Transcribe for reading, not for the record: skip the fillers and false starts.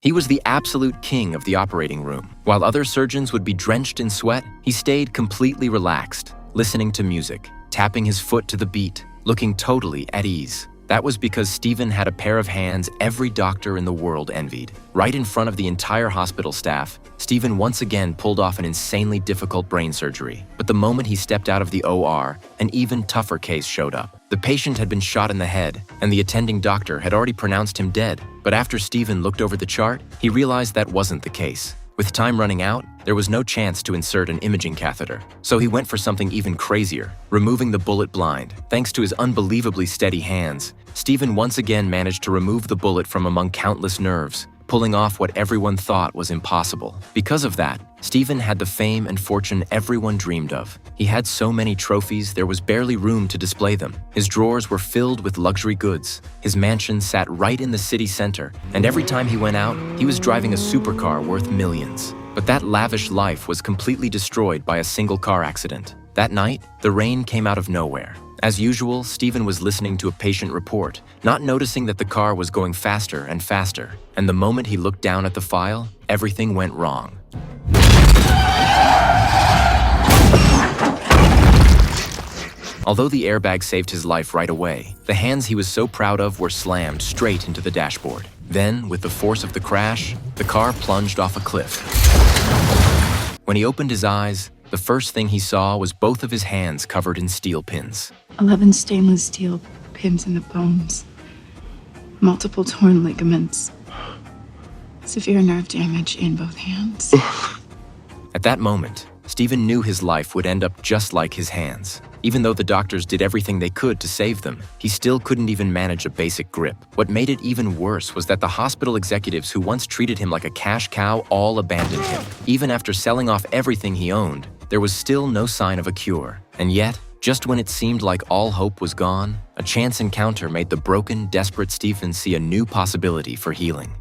He was the absolute king of the operating room. While other surgeons would be drenched in sweat, he stayed completely relaxed, listening to music, tapping his foot to the beat, looking totally at ease. That was because Stephen had a pair of hands every doctor in the world envied. Right in front of the entire hospital staff, Stephen once again pulled off an insanely difficult brain surgery. But the moment he stepped out of the OR, an even tougher case showed up. The patient had been shot in the head, and the attending doctor had already pronounced him dead. But after Stephen looked over the chart, he realized that wasn't the case. With time running out, there was no chance to insert an imaging catheter. So he went for something even crazier, removing the bullet blind. Thanks to his unbelievably steady hands, Stephen once again managed to remove the bullet from among countless nerves, pulling off what everyone thought was impossible. Because of that, Stephen had the fame and fortune everyone dreamed of. He had so many trophies, there was barely room to display them. His drawers were filled with luxury goods. His mansion sat right in the city center, and every time he went out, he was driving a supercar worth millions. But that lavish life was completely destroyed by a single car accident. That night, the rain came out of nowhere. As usual, Stephen was listening to a patient report, not noticing that the car was going faster and faster. And the moment he looked down at the file, everything went wrong. Although the airbag saved his life right away, the hands he was so proud of were slammed straight into the dashboard. Then, with the force of the crash, the car plunged off a cliff. When he opened his eyes, the first thing he saw was both of his hands covered in steel pins. 11 stainless steel pins in the bones. Multiple torn ligaments. Severe nerve damage in both hands. At that moment, Stephen knew his life would end up just like his hands. Even though the doctors did everything they could to save them, he still couldn't even manage a basic grip. What made it even worse was that the hospital executives who once treated him like a cash cow all abandoned him. Even after selling off everything he owned, there was still no sign of a cure. And yet, just when it seemed like all hope was gone, a chance encounter made the broken, desperate Stephen see a new possibility for healing.